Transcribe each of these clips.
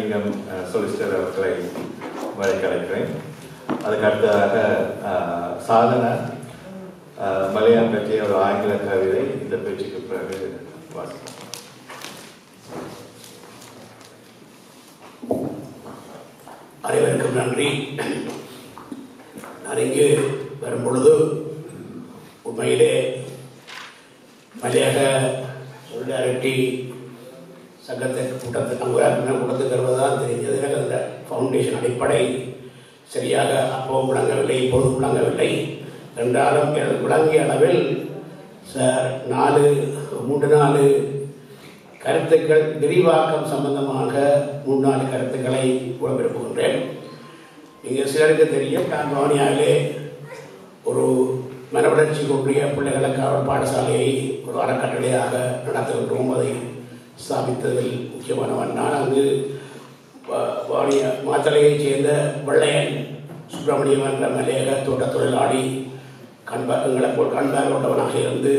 Dharmalingam solicitor அவர்களை வழக்கடைக்கிறேன். அதுக்கு அடுத்ததாக சாதனை மலையாளம் பற்றிய ஒரு ஆங்கில கவிதை இந்த பேச்சுக்கு பிறகு வாசிப்போம். அனைவருக்கும் நன்றி. நான் இங்கு வரும்பொழுது உண்மையிலே மலையக சொலிடாரிட்டி சங்கத்திற்கு கூட்டத்துக்கு வருவதுதான் தெரிஞ்சது. எனக்கு அந்த ஃபவுண்டேஷன் அடிப்படை சரியாக அப்பவும் விளங்கவில்லை, இப்போதும் விளங்கவில்லை. என்றாலும் எனக்கு விளங்கிய அளவில் 3-4 கருத்துக்கள் விரிவாக்கம் சம்பந்தமாக 3-4 கருத்துக்களை கூற விரும்புகின்றேன். நீங்கள் சிலருக்கு தெரியும், நான் பவானியாவிலே ஒரு மனவளர்ச்சி கூடிய பிள்ளைகளுக்கான பாடசாலையை ஒரு அறக்கட்டளையாக நடத்துகின்றோம். அதை ஸ்தாபித்ததில் முக்கியமானவன் நான். அங்கு மாத்தளையைச் சேர்ந்த வெள்ளையன் சுப்பிரமணியம் என்ற மலையக தோட்ட தொழிலாளி எங்களை போல் கண்பார்வையுள்ளவனாக இருந்து,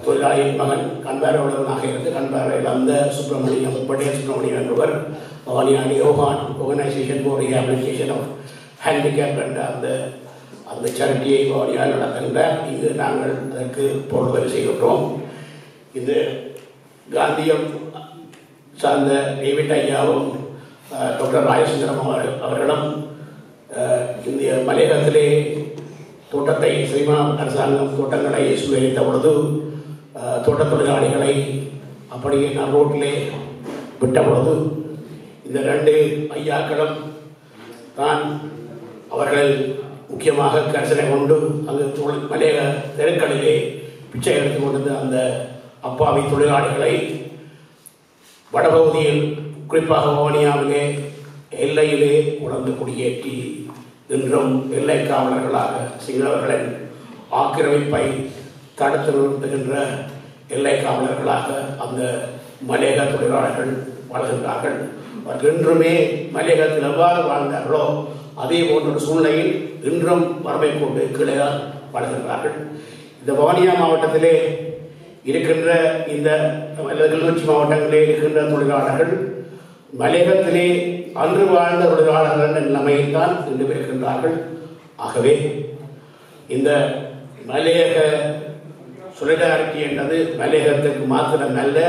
தொழிலாளியின் மகன் கண்பார்வையுள்ளவனாக இருந்து கண்பார்வை இழந்த சுப்பிரமணியம் பட்டேல் சுப்பிரமணியம் என்பவர் பவானியாடி யோகான் organisation for rehabilitation of handicap என்ற அந்த சேரிட்டியை பவானியால் நடத்துகின்றார். இங்கு நாங்கள் அதற்கு பொருளுதவி செய்கின்றோம். இது காந்தியம் சார்ந்த டேவிட் ஐயாவும் டாக்டர் ராயசுந்தரம் அவர்களும் இந்திய மலையகத்திலே தோட்டத்தை சினிமா அரசாங்கம் தோட்டங்களை சுவீகரித்த பொழுது தோட்ட தொழிலாளிகளை அப்படியே நான் ரோட்டிலே விட்ட பொழுது இந்த 2 ஐயாக்களும் தான் அவர்கள் முக்கியமாக கரிசனை கொண்டு அங்கு மலையக தெருக்களிலே பிச்சை எடுத்து கொண்டது அந்த அப்பாவி தொழிலாளிகளை வடபகுதியில் குறிப்பாக பவானியாவிலே எல்லையிலே உணர்ந்து குடியேற்றி இன்றும் எல்லை காவலர்களாக சிங்களவர்களின் ஆக்கிரமிப்பை தடுத்து நிறுத்துகின்ற எல்லை காவலர்களாக அந்த மலையக தொழிலாளர்கள் வாழ்கின்றார்கள். அவர்கள் இன்றுமே மலையகத்தில் எவ்வாறு வாழ்ந்தார்களோ அதே போன்ற ஒரு சூழ்நிலையில் இன்றும் வறுமை கொண்டு கீழே வாழ்கின்றார்கள். இந்த பவானியா மாவட்டத்திலே இருக்கின்ற இந்த கிளிநொச்சி மாவட்டங்களிலே இருக்கின்ற தொழிலாளர்கள் மலையகத்திலே அன்று வாழ்ந்த தொழிலாளர்கள் என்ற நிலைமையில் தான் இன்று இருக்கின்றார்கள். ஆகவே இந்த மலையக சொலிடாரிட்டி என்பது மலையகத்துக்கு மாத்திரமல்ல,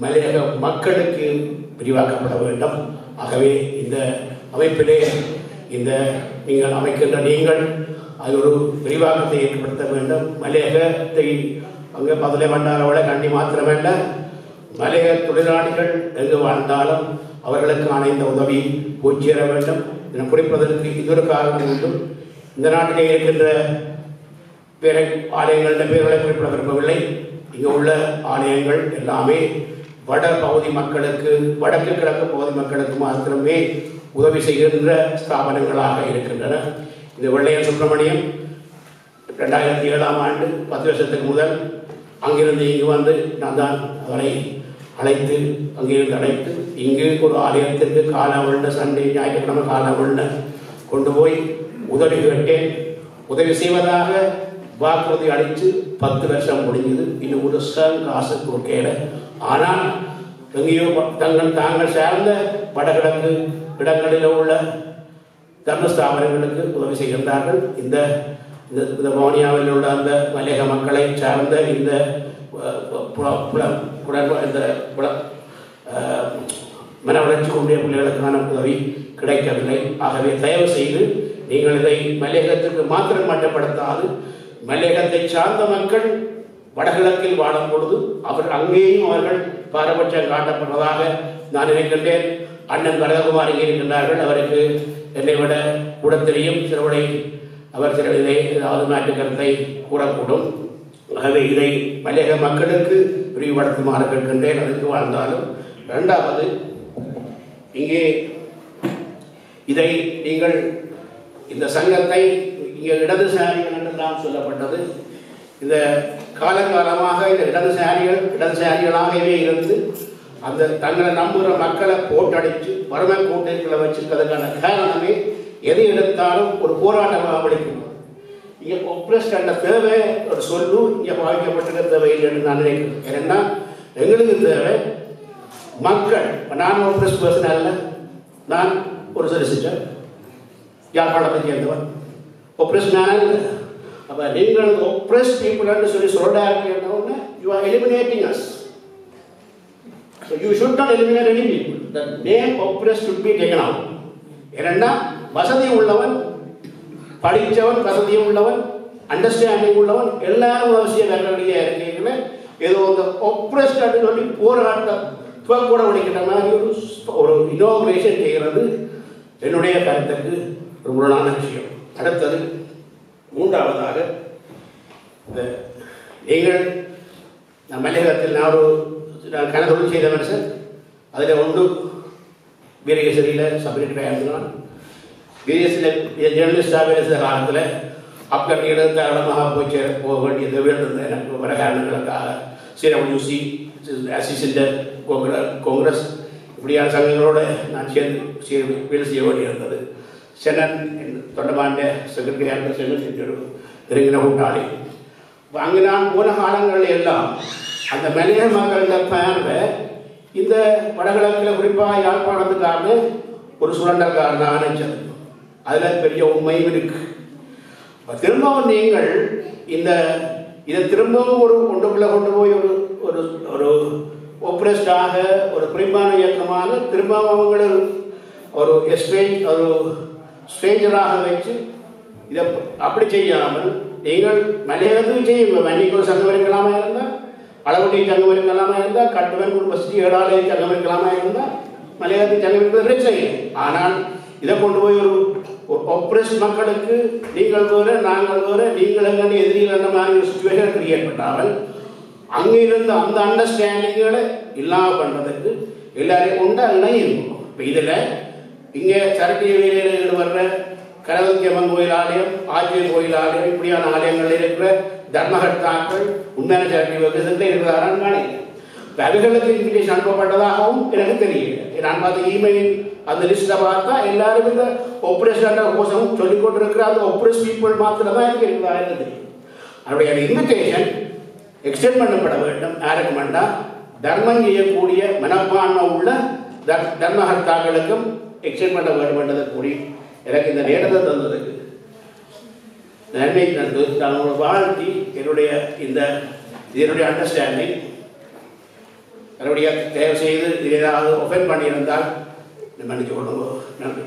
மலையக மக்களுக்கு விரிவாக்கப்பட வேண்டும். ஆகவே இந்த அமைப்பிலே இந்த நீங்கள் அமைக்கின்ற நீங்கள் அது ஒரு விரிவாக்கத்தை ஏற்படுத்த வேண்டும். மலையகத்தை அங்கே பதிலை வண்டாரோட கண்டி மாத்திரமல்ல, மலையக தொழிலாளிகள் எங்கு வாழ்ந்தாலும் அவர்களுக்கான இந்த உதவி போய் சேர வேண்டும் என குறிப்பதற்கு இன்னொரு காரணம் உண்டு. இந்த நாட்டிலே இருக்கின்ற ஆலயங்களின் பேர்களை குறிப்பிட விரும்பவில்லை. இங்கு உள்ள ஆலயங்கள் எல்லாமே வட பகுதி மக்களுக்கு, வடக்கு கிழக்கு பகுதி மக்களுக்கு மாத்திரமே உதவி செய்கின்ற ஸ்தாபனங்களாக இருக்கின்றன. இந்த வெள்ளையன் சுப்பிரமணியம் 2007ஆம் ஆண்டு 10 வருஷத்துக்கு முதல் அங்கிருந்து இங்கு வந்து நான் தான் அவரை அழைத்து இங்கு ஒரு ஆலயத்திற்கு காலாவல்ல சண்டே ஞாயிற்றுக்கிழமை காலாவல்ல கொண்டு போய் உதவி கேட்டேன். உதவி செய்வதாக வாக்குறுதி அளித்து 10 வருஷம் முடிஞ்சது. இன்னும் ஒரு காசு கொடுக்கல. ஆனால் எங்கேயோ தாங்கள் சார்ந்த வடகிழக்கு இடங்களில் உள்ள தர்மஸ்தாபனங்களுக்கு உதவி செய்கின்றார்கள். இந்த பவானியாவில் உள்ள அந்த மலையக மக்களை சார்ந்த இந்த மன வளர்ச்சி கொண்டிய பிள்ளைகளுக்கான உதவி கிடைக்கவில்லை. ஆகவே தயவு செய்து நீங்கள் இதை மலையகத்திற்கு மாத்திரம் மட்டுப்படுத்தாது, மலையகத்தை சார்ந்த மக்கள் வடகிழக்கில் வாழும் பொழுது அங்கேயும் அவர்கள் பாரபட்சம் காட்டப்படுவதாக நான் நினைக்கின்றேன். அண்ணன் கனககுமார் இங்கே இருக்கின்றார்கள். அவருக்கு என்னை விட கூட தெரியும். சிறுவனை அவர் சில இதை ஏதாவது மாற்று கருத்தை கூறக்கூடும். ஆகவே இதை மலையக மக்களுக்கு விரிவுபடுத்துமாறு கேட்கின்றேன். அதுக்கு வாழ்ந்தாலும் இரண்டாவது, இங்கே இதை நீங்கள் இந்த சங்கத்தை இங்கே இடதுசாரிகள் என்றெல்லாம் சொல்லப்பட்டது. இந்த காலங்காலமாக இந்த இடதுசாரிகளாகவே இருந்து அந்த தங்களை நம்புகிற மக்களை போட்டடித்து வறுமை கோட்டைகளை வச்சிருக்கிறதுக்கான காரணமே எதை எடுத்தாலும் ஒரு போராட்டமாக படிக்கணும். இங்கே ஒப்ரஸ்ட் என்ற தேவை ஒரு சொல்லு இங்கே பாதிக்கப்பட்டிருக்க தேவையில்லை என்று நான் நினைக்கிறேன். ஏன்னா எங்களுக்கு தேவை மக்கள், நான் ஒப்ரெஸ் பர்சன் அல்ல, நான் ஒரு சொலிசிட்டர், யாழ்ப்பாணத்தை சேர்ந்தவன், ஒப்ரெஸ் நான் அல்ல. அப்போ நீங்கள் ஒப்ரெஸ் பீப்புள்னு சொல்லி சொல்கிறாங்க, you are eliminating us. So you should not eliminate any people. The name oppressed should be taken out. ஏன்னா வசதி உள்ளவன், படித்தவன், வசதி உள்ளவன், அண்டர்ஸ்டாண்டிங் உள்ளவன் எல்லாரும் அவசியம் வேண்டிய இருக்கீங்களே. ஏதோ அந்த ஒப்ரெஸ்ட் அப்படின்னு சொல்லி போராட்டம் கூட உடைக்கிற மாதிரி ஒரு இனோகிரேஷன் செய்கிறது என்னுடைய கருத்துக்கு ஒரு முரணான விஷயம். அடுத்தது மூன்றாவதாக, இந்த நீங்கள் மலையகத்தில் நான் கனதொழில் செய்த மனுஷன், அதில் ஒன்று வீரகேசரியில் சப்மிட்டாக இருந்தான். வீரகேசரியில் ஜேர்னலிஸ்டாக இருந்த காலத்தில் அப்படி தாராளமாக போக வேண்டியது வேண்டும். எனக்கு வர காரணங்களுக்காக CWC, அசிஸ்டன்ட் காங்கிரஸ் இப்படியான சங்கங்களோடு நான் சேர்ந்து வேலை செய்ய வேண்டியிருந்தது. சென்னன் தொண்டமாண்ட செக்ரட்டரியாக சென்னன் ஒரு நெருங்கின கூட்டாளி. அங்கே நான் போன காலங்களில் எல்லாம் அந்த மலைய மக்களோட பார்வை இந்த வடகிழக்கில் குறிப்பாக யாழ்ப்பாணத்துக்கான ஒரு சுரண்டல்காரனாக நினைச்சது. அதில் பெரிய உண்மையும் இருக்கு. திரும்பவும் நீங்கள் இதை திரும்பவும் ஒரு ஒன்றுக்குள்ளே கொண்டு போய் ஒரு ஒரு ஒப்ரெஸ்டாக ஒரு குறிப்பான இயக்கமாக திரும்பவும் அவங்கள ஒரு ஸ்ட்ரேஞ்சராக வச்சு இதை அப்படி செய்யாமல் நீங்கள் மலையகத்துக்கு செய்யுங்க. மன்னிக்கொரு சங்கம் இருக்கலாமா இருந்தால், அளவுடைய சங்கம் இருக்கலாமா இருந்தால், கட்டுவன் குடும்பஸ்ரீ ஏடாலய சங்கம் இருக்கலாமா இருந்தால், மலையகத்துக்கு சங்கம் இருக்கிறது பிரச்சனை. ஆனால் இதை கொண்டு போய் ஒரு ஒப்ரெஸ் மக்களுக்கு நீங்கள் வேறு நாங்கள் வேறு, நீங்கள் எங்கே எதிரிகள் அந்த மாதிரி ஒரு சுச்சுவேஷன் கிரியேட் பண்ணாமல் அங்கே இருந்த அந்த அண்டர்ஸ்டாண்டிங்களை இல்லாமல் பண்ணுறதுக்கு எல்லாரையும் கொண்டு இணையும். இப்போ இதில் இங்கே சரட்டிய வேலையில் ஈடுபடுற கரவத்தியம்மன் கோயில் ஆலயம், ஆச்சியர் கோயில் ஆலயம், இப்படியான ஆலயங்களில் இருக்கிற தர்மகர்த்தாக்கள் உண்மையான சரட்டி வகுதில் இருக்கிறாரான்னு காணிக்கிறேன். அவைகளுக்கு இன்விடேஷன் அனுப்பப்பட்டதாகவும் எனக்கு தெரியல. நான் பார்த்த இமெயில் அந்த லிஸ்ட்டை பார்த்தா எல்லாரும் இந்த ஒப்ரெஷன் கோசம் சொல்லிக் கொண்டிருக்கிற அந்த ஒப்ரெஸ் பீப்புள் மாத்திரம் தான் எனக்கு இருக்கிறாருன்னு தெரியும். அவருடைய இன்விடேஷன் எக்ஸ்டெண்ட் பண்ணப்பட வேண்டும். யாருக்கு வேண்டாம், தர்மம் செய்யக்கூடிய மனப்பான்மை உள்ள தர்மகர்த்தாக்களுக்கும் எக்ஸ்டெண்ட் பண்ண வேண்டும் என்றதை கூடி எனக்கு இந்த நேரத்தை தந்ததுக்கு நன்மை தந்து நான் வாழ்த்தி என்னுடைய அண்டர்ஸ்டாண்டிங் என்னுடைய தயவு செய்து ஏதாவது ஒஃபெண்ட் பண்ணியிருந்தால் மன்னிச்சு கொள்ளுங்க. நன்றி.